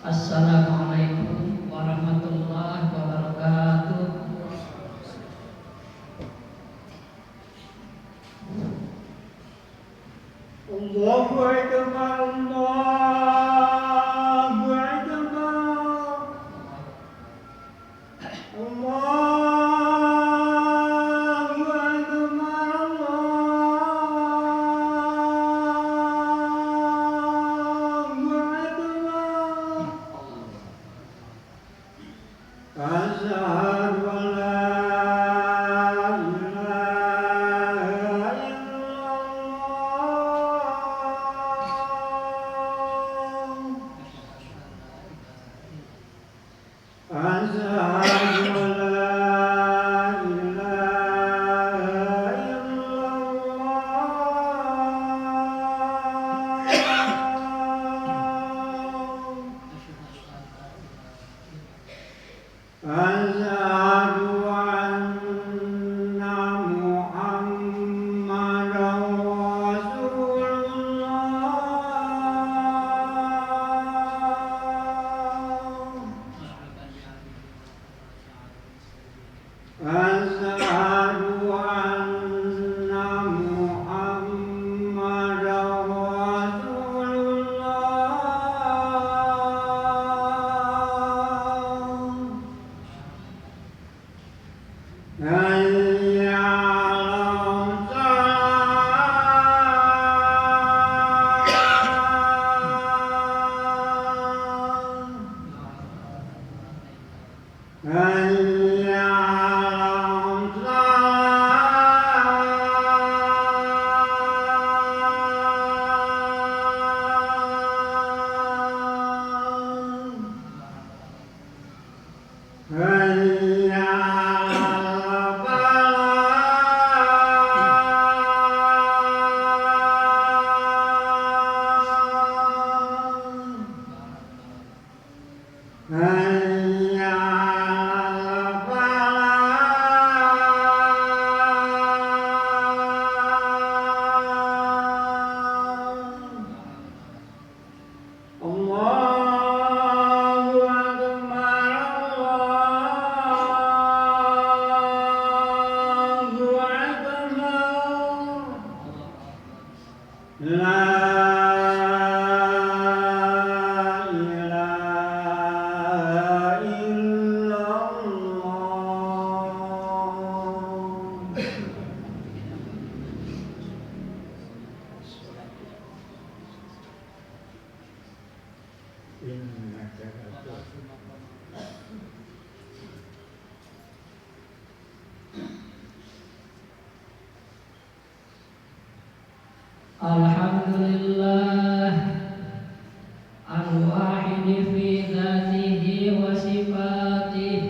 Assalamualaikum warahmatullahi wabarakatuh. Allahu Akbar, Allahu Akbar, Allahu Akbar, Allahu Akbar. Asyhadu an la ilaha illallah. Asyhadu an la ilaha illallah. Asyhadu anna Muhammadan Rasulullah. Asyhadu anna Muhammadan Rasulullah. Hayya 'alas salah. Hayya 'alas salah. Hayya 'alal falah. Hayya 'alal falah. Allahu Akbar, Allahu Akbar. La ilaha illallah. Innaka Alhamdulillah al-wahid fi dzatihi wa sifatihi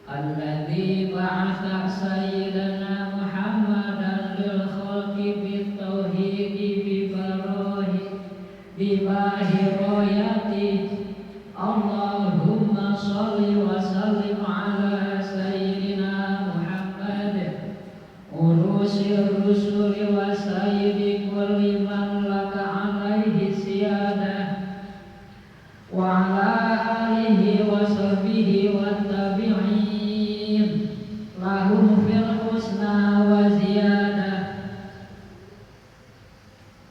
alladzi ba'atha sayyidana Muhammadan lil khalqi bit tauhidi bi bahirayati. Allahumma shalli wa sallim ala sayyidina Muhammad urusir rusuli wa sayyidi kulli man laka alaihi siyadah wa ala alihi wa sahbihi wa tabi'in lahum fil husna wa ziyadah.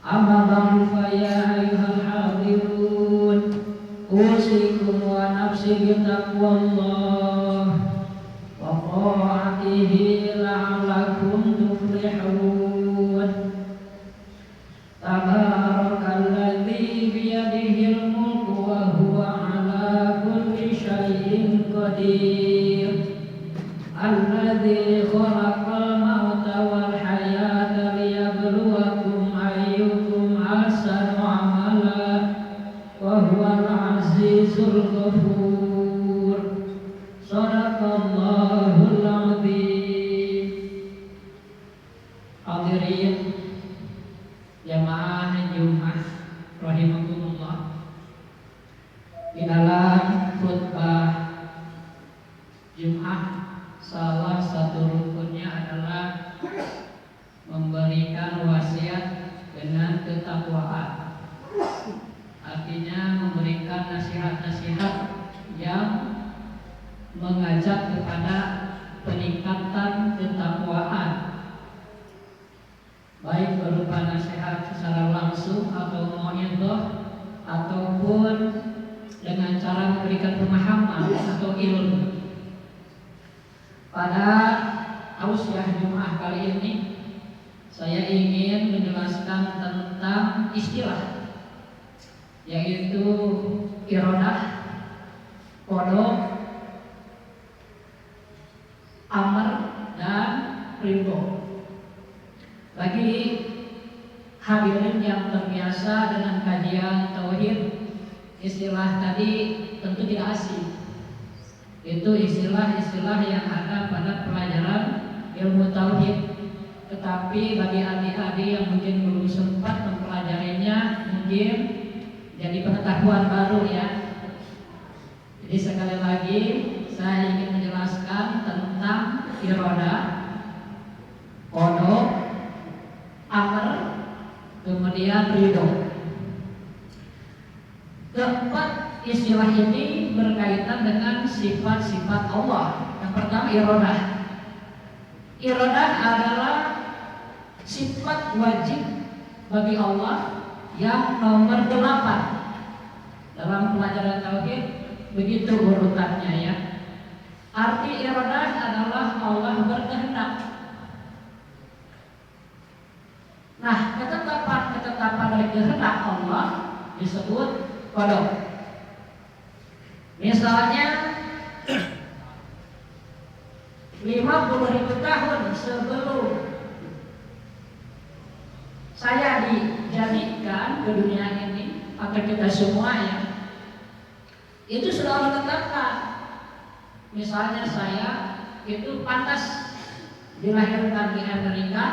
Amma ba'du fa ya ayyuhal hadirun usikum wa nafsi bi taqwallah wa ta'atihi la'allakum tuflihun. Tabarakalladzi biyadihil mulku wa huwa ala kulli syai'in qadir. Alladzi khalaqal mauta wal hayata liyabluwakum ayyukum ahsanu amala wa huwal azizul ghafur. Shadaqallahul azim. Hadirin jamaah Jumat rahimakumullah. Di dalam khutbah nasihat yang mengajak kepada peningkatan ketakwaan, baik berupa nasihat secara langsung atau mau'idhah ataupun dengan cara memberikan pemahaman atau ilmu. Pada tausiah Jumat kali ini saya ingin menjelaskan tentang istilah, yaitu iradah, qada, amr, dan ridho. Bagi hadirin yang terbiasa dengan kajian tauhid, istilah tadi tentu tidak asing. Itu istilah-istilah yang ada pada pelajaran ilmu tauhid. Tetapi bagi adik-adik yang mungkin belum sempat mempelajarinya, mungkin jadi pengetahuan baru ya. Jadi sekali lagi saya ingin menjelaskan tentang iradah, qada, amr, kemudian ridho. Keempat istilah ini berkaitan dengan sifat-sifat Allah. Yang pertama iradah. Iradah adalah sifat wajib bagi Allah yang nomor 8 dalam pelajaran tauhid. Begitu urutannya ya. Arti iradah adalah Allah berkehendak. Nah, ketetapan dari kehendak Allah disebut qada. Misalnya 50.000 tahun sebelum saya dijadikan ke dunia ini, maka kita semua ya, itu sudah Allah tetapkan. Misalnya saya itu pantas dilahirkan di Amerika,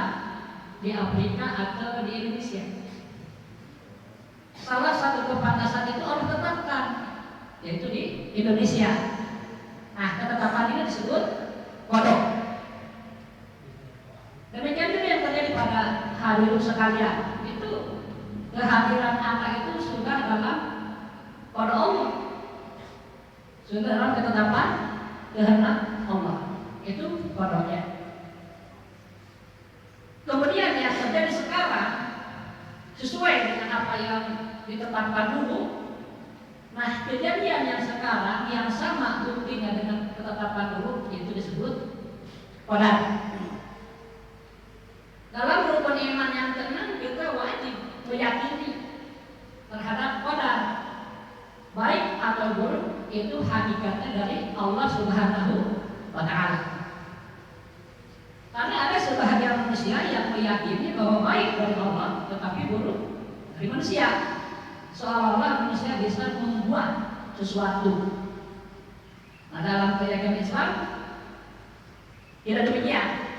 di Afrika, atau di Indonesia. Salah satu kepantasan itu Allah tetapkan, yaitu di Indonesia. Nah, ketetapan ini disebut qada. Demikian juga yang terjadi pada hadirin sekalian. Itu kehadiran anak itu sudah dalam qada Allah, sudah dalam ketetapan kehendak Allah. Itu qadanya. Kemudian yang terjadi sekarang sesuai dengan apa yang ditetapkan dulu. Nah, kejadian yang sekarang yang sama buktinya dengan ketetapan dulu itu disebut qadar. Dalam rukun iman yang keenam kita wajib meyakini terhadap qadar, baik atau buruk, itu hakikatnya dari Allah Subhanahu wa Ta'ala. Karena ada sebahagian manusia yang meyakini bahwa baik dari Allah tetapi buruk dari manusia, seolah-olah manusia bisa membuat sesuatu. Nah, dalam keyakinan Islam tidak demikian.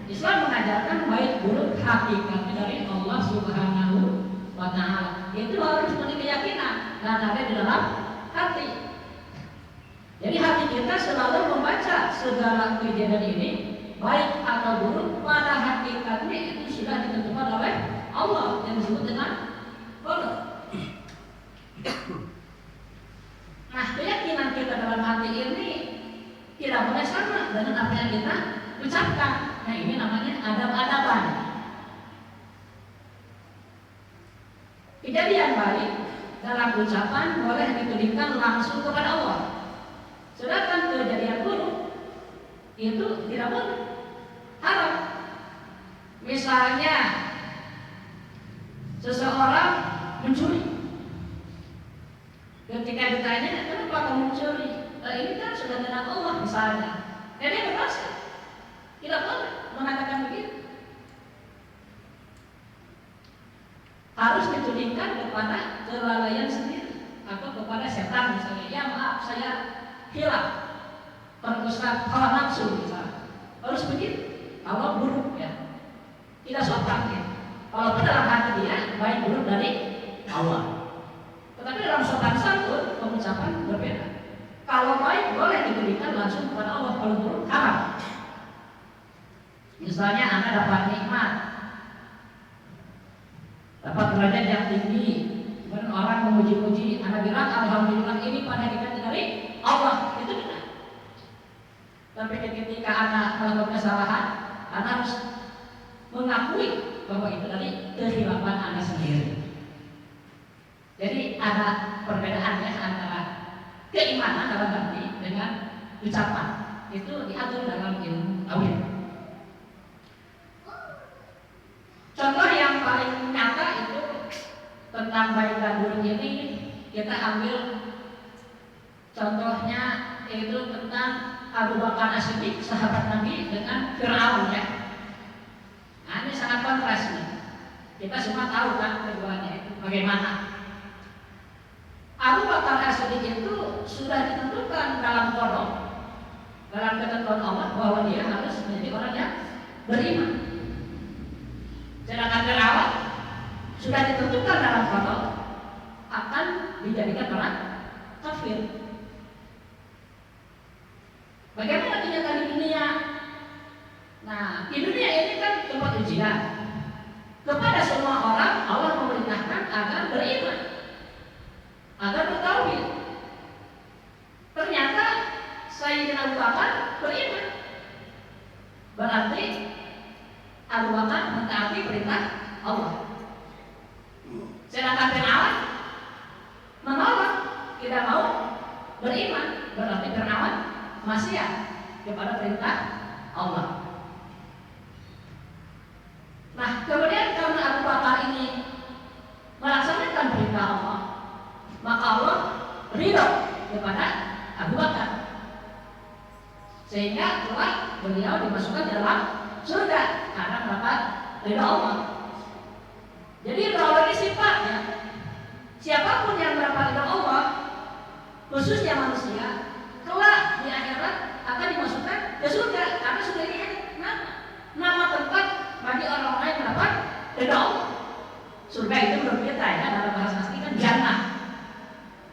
Islam mengajarkan baik buruk hakikatnya dari Allah Subhanahu wa Ta'ala. Itu harus menjadi keyakinan dan ada di dalam hati. Jadi hati kita selalu membaca segala kejadian ini, baik atau buruk, pada hakikatnya itu sudah ditentukan oleh Allah yang disebut dengan qada. Nah, keyakinan kita dalam hati ini tidak boleh sama dengan apa yang kita ucapkan. Nah, ini namanya adab-adaban. Kejadian baik dalam ucapan boleh ditujukan langsung kepada Allah. Sedangkan kejadian buruk itu tidak boleh, haram. Misalnya seseorang mencuri, ketika ditanya kenapa kamu mencuri, ini kan sudah dengan Allah misalnya, dan dia berdosa, tidak boleh mengatakan begitu. Harus ditudingkan kepada kelalaian sendiri atau kepada setan misalnya. Ya maaf, saya hilaf, tergusat hawa nafsu misalnya. Harus begitu. Kalau buruk ya, tidak sopan ya. Kalau dalam hati dia baik buruk dari Allah. Tetapi dalam sopan santun pengucapan berbeda. Kalau baik boleh diberikan langsung kepada Allah, kalau buruk haram. Misalnya Anda dapat nikmat, dapat derajat yang tinggi, Kemudian orang memuji-muji, Anda bilang alhamdulillah ini pada kita dari Allah, itu benar. Tapi ketika Anda melakukan kesalahan, Anda harus mengakui bahwa itu dari kehilapan Anda sendiri. Jadi ada perbedaannya antara keimanan dalam arti dengan ucapan. Itu diatur dalam ilmu tauhid. Contoh yang paling nyata itu tentang baik dan buruk ini kita ambil contohnya itu tentang Abu Bakar As-Siddiq sahabat Nabi dengan Fir'aun ya. Nah, ini sangat kontras nih. Kita semua tahu kan keduanya itu bagaimana. Abu Bakar As-Siddiq itu sudah ditentukan dalam qada, dalam ketentuan Allah bahwa dia harus menjadi orang yang beriman. Sedangkan Fir'aun sudah ditentukan dalam qada akan dijadikan orang kafir. Bagaimana kenyataan di dunia? Nah, di dunia ini kan tempat ujian. Kepada semua orang Allah memerintahkan agar beriman, agar bertauhid. Ternyata Sayyidina Abu Bakar beriman. Berarti Abu Bakar mentaati perintah Allah. Sedangkan Fir'aun menolak, tidak mau beriman. Berarti Fir'aun maksiat kepada perintah Allah. Nah, kemudian karena Abu Bakar ini melaksanakan perintah Allah, maka Allah ridho kepada Abu Bakar, sehingga telah beliau dimasukkan dalam surga karena mendapat ridho Allah. Jadi ridho Allah ini sifatnya, siapapun yang mendapat ridho Allah, khususnya manusia, kelak di akhirat akan dimasukkan ke surga karena surga ini hanya nama tempat bagi orang-orang yang mendapat ridho Allah. Surga itu menurut kita ya dalam bahasa asli kan jannah.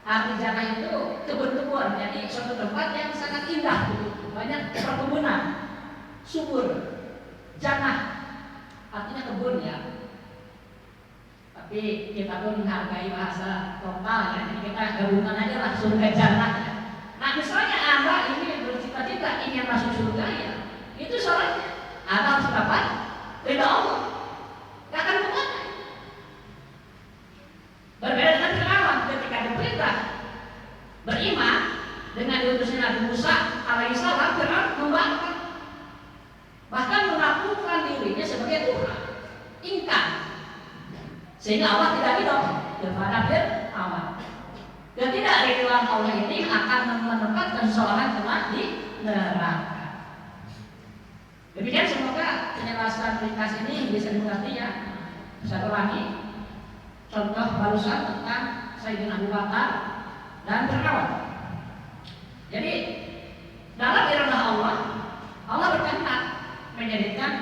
Arti jannah itu kebun-kebun, jadi suatu tempat yang sangat indah, banyak perkebunan, subur. Jannah artinya kebun ya. Tapi kita pun menghargai bahasa lokal ya, jadi kita gabungan aja lah surga jannah ya. Nah misalnya Anda ini bercita-cita ingin masuk surga ya, itu syaratnya Anda harus dapat ridho Allah. Gak akan kemana. Berbeda dengan Fir'aun ketika diperintah beriman dengan diutusnya Nabi Musa alaihissalam, Fir'aun membangkang, bahkan mengakukan dirinya sebagai Tuhan, ingkar, sehingga Allah tidak ridho kepada Fir'aun. Ketidakridhoan Allah ini akan menempatkan seseorang kelak di neraka. Demikian semoga penjelasan ringkas ini bisa dimengerti ya. Saya ulangi contoh barusan tentang Sayyidina Abu Bakar dan Fir'aun. Jadi dalam iradah Allah, Allah berkehendak menjadikan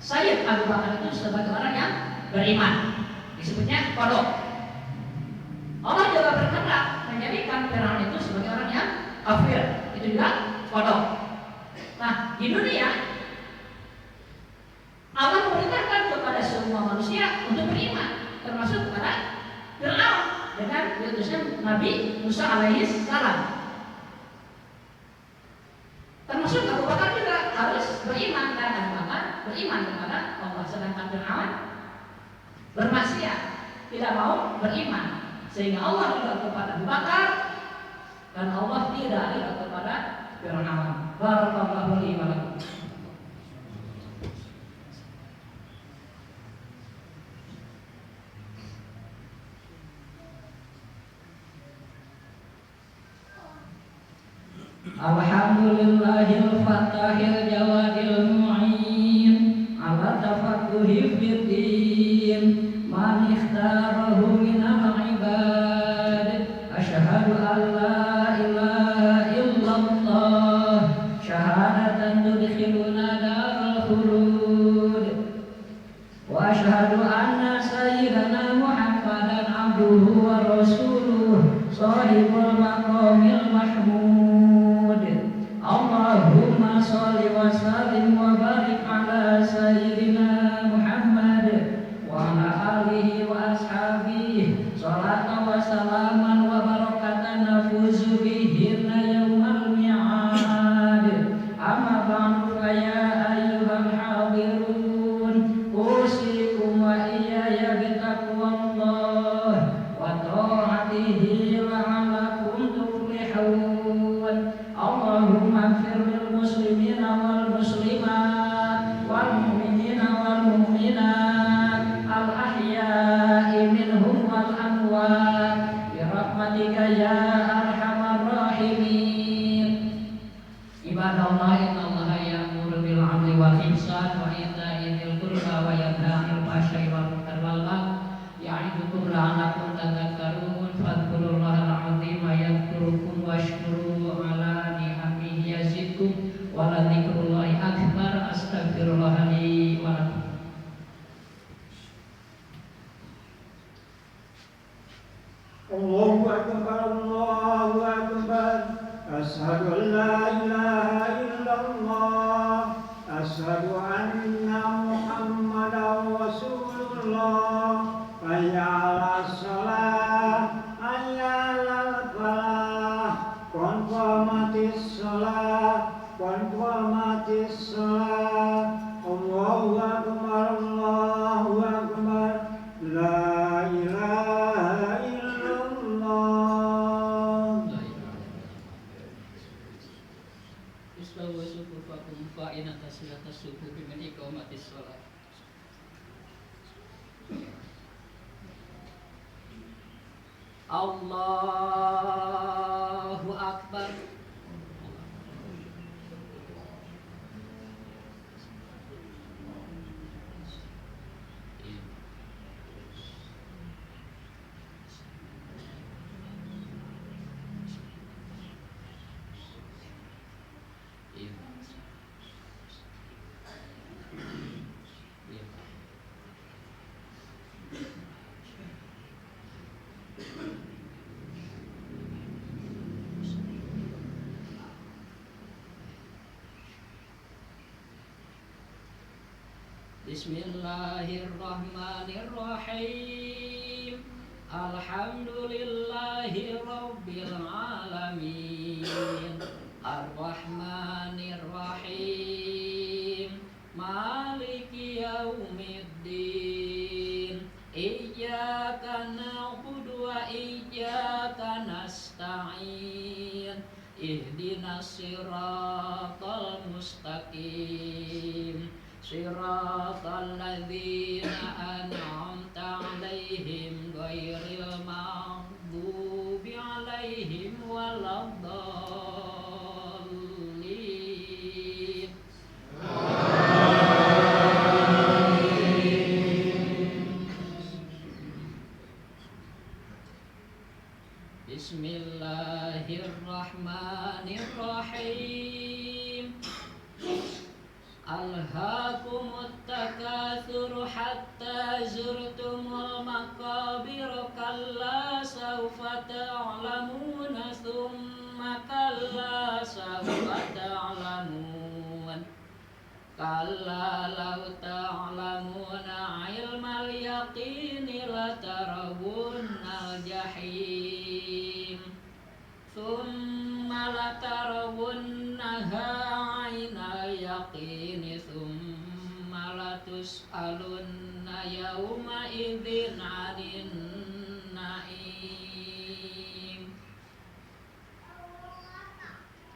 Sayyid Abu Bakar itu sebagai orang yang beriman. Disebutnya qada. Allah juga berkehendak menjadikan Fir'aun itu sebagai orang yang kafir. Itu juga qada. Nah, di dunia Allah memerintahkan kepada semua manusia untuk beriman, termasuk kepada Fir'aun dengan diutusnya Nabi Musa alaihissalam. Termasuk Abu Bakar juga harus beriman, dan Abu Bakar beriman kepada Allah, sedangkan Fir'aun bermaksiat, tidak mau beriman, sehingga Allah ridha kepada Abu Bakar dan Allah tidak ridha kepada Fir'aun. Barakallahu li wa lakum. Alhamdulillahil fatahil jawadil mu'in ala tafaqquhi fiddin man ikhtarahu minal ibad. Asyhadu an la ilaha illallah syahadatan tudkhiluna daral khulud, wa asyhadu anna sayyidana Muhammadan abduhu wa rasuluh shahibul maqamil mahmud. Allahumma sholli wa sallim wa barik ala sayyidina Muhammad Allah innallaha ya'muru bil 'adli wal ihsan wa ita'i dzil qurba wa yanha 'anil fahsya'i wal munkari wal baghi ya'idukum la'allakum tadhakkarun fadhkurullahal 'azima yadhkurukum washkuruhu 'ala ni'amihi yazidkum wa la dzikrullahi akbar. Astaghfirullah li wa lakum. Allahu akbar, Allahu akbar. Asyhadu an la ilaha illallah. Asyhadu anna Muhammadar Rasulullah. Hayya 'alas shalah, hayya 'alal falah. Qad qamatis shalah, qad qamatis shalah. Allahu akbar, Allahu akbar. La ilaha illallah. Istawa sufufakum fa inna tasliyatas sufufi min iqamatis shalah. Allahu akbar. Bismillahirrahmanirrahim. Alhamdulillahi rabbil alamin. Ar-Rahmanir-Rahim. Maliki yaumiddin. Iyyaka na'budu wa iyyaka nasta'in. Ihdinas siratal mustaqim. Siratal ladzina an'amta 'alaihim ghairil maghdubi 'alaihim waladdallin. Bismillahirrahmanirrahim. Alhaakumut takatsur hatta zurtumul maqabir kalla sawfa ta'lamuna thumma kalla sawfa ta'lamun kalla law ta'lamuna ilmal yaqini latarawunnal jahim thumma latarawunnaha 'ainal yaqini thumma latus'alunna yawma idzin 'anin na'im.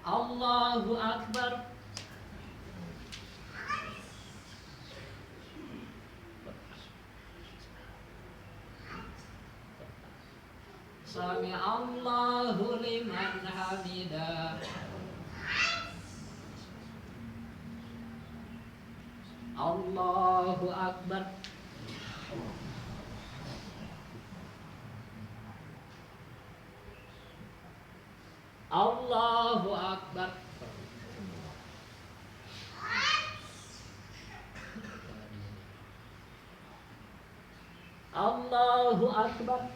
Allahu akbar. Sami Allahu liman hamidah. Allahu akbar. Allahu akbar. Allahu akbar.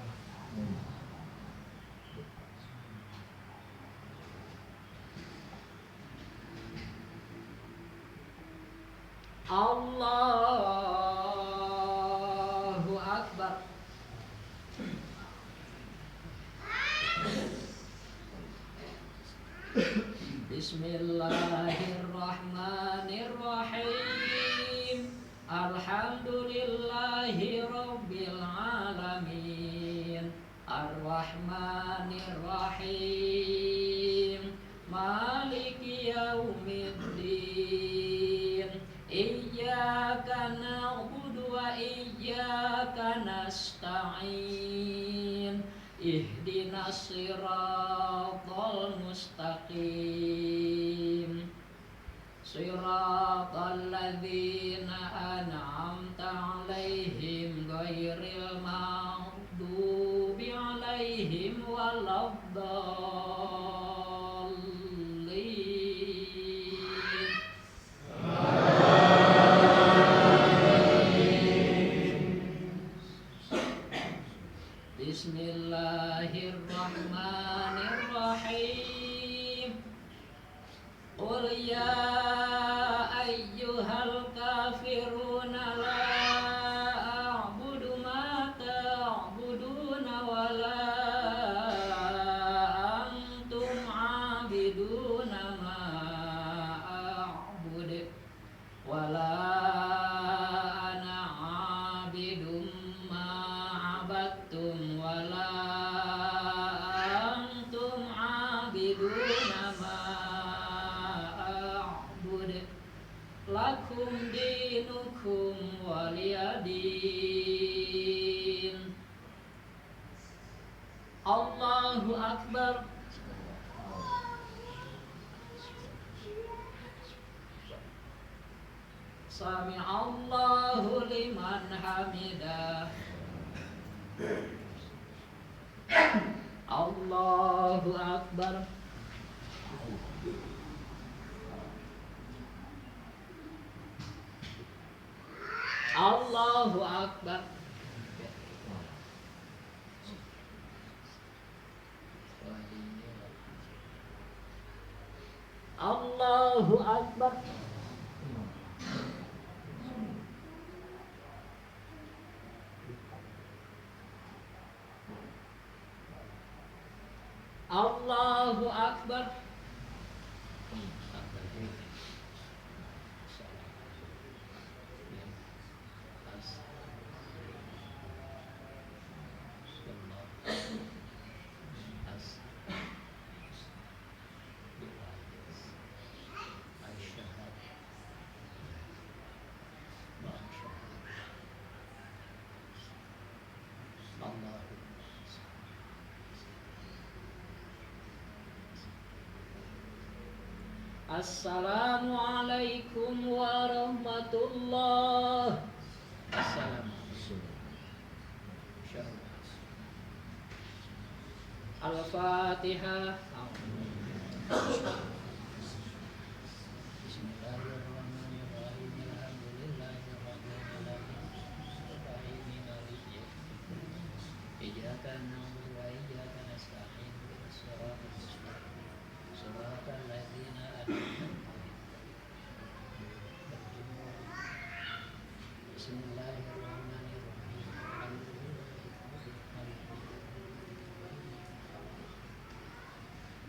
Allahu akbar. Bismillahirrahmanirrahim. Alhamdulillahi rabbil alamin. Ar-Rahmanir-Rahim. Maliki yaumiddin. Iyyaka na'budu wa iyyaka nasta'in. Ihdinas siratal mustaqim. صراط الذين أنعمت عليهم غير المغضوب عليهم ولا الضالين. بسم الله الرحمن الرحيم. قل يا أيها الكافرون لا أعبد ما تعبدون ولا أنتم عابدون ما أعبد ولا أنا عابد ما عبدتم ولا أنتم عابدون ما أعبد لكم دينكم ولي دين. الله أكبر. سمع الله لمن حمده. الله أكبر. الله أكبر. الله أكبر. الله أكبر. Assalamualaikum warahmatullahi wabarakatuh. Al-Fatihah. Bismillahirrahmanirrahim. Alhamdulillahirrahmanirrahim. Iyyaka na'budu wa iyyaka nasta'in. Shiratal ladzina an'amta 'alaihim. Bismillahirrahmanirrahim.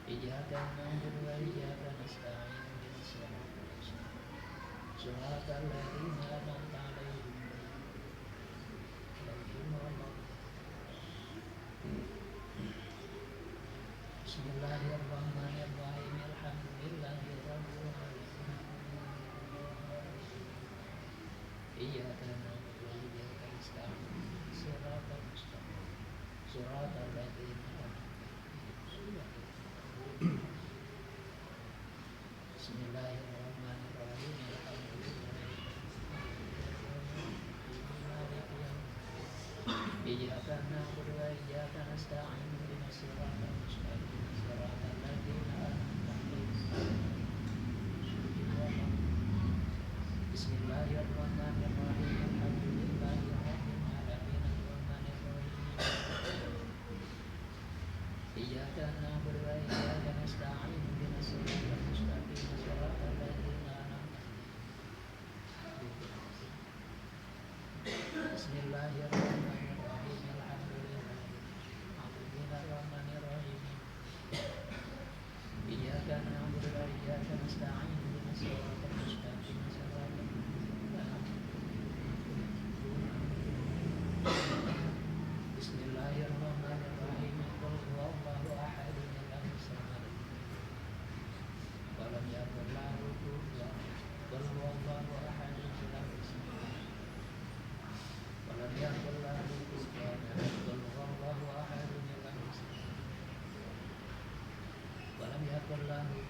Iyyaka na'budu wa iyyaka nasta'in. Shiratal ladzina an'amta 'alaihim. Bismillahirrahmanirrahim. Alhamdulillahirabbil alamin. Iyyaka na'budu wa iyyaka nasta'in. Shiratal mustaqim. Shiratal ladzina an'amta 'alaihim. Bismillahirrahmanirrahim. Alhamdulillahirabbil alamin. Iyyaka na'budu wa iyyaka nasta'in. Shiratal mustaqim. Shiratal ladzina an'amta 'alaihim. Bismillahirrahmanirrahim. Alhamdulillahirabbil alamin. Iyyaka na'budu wa iyyaka nasta'in. Shiratal mustaqim. Shiratal ladzina an'amta 'alaihim. Bismillahirrahmanirrahim. Alhamdulillahirrahmanirrahim. Iyyaka na'budu wa iyyaka nasta'in. Shiratal mustaqim. Shiratal ladzina an'amta 'alaihim. Bismillahirrahmanirrahim. Qul huwallahu ahad. Allahu samad. Walam yakul lahu kufuwan ahad. Qul huwallahu ahad. Allahu samad. Walam yakul lahu kufuwan ahad. Qul huwallahu ahad. Allahu samad. Walam yakul lahu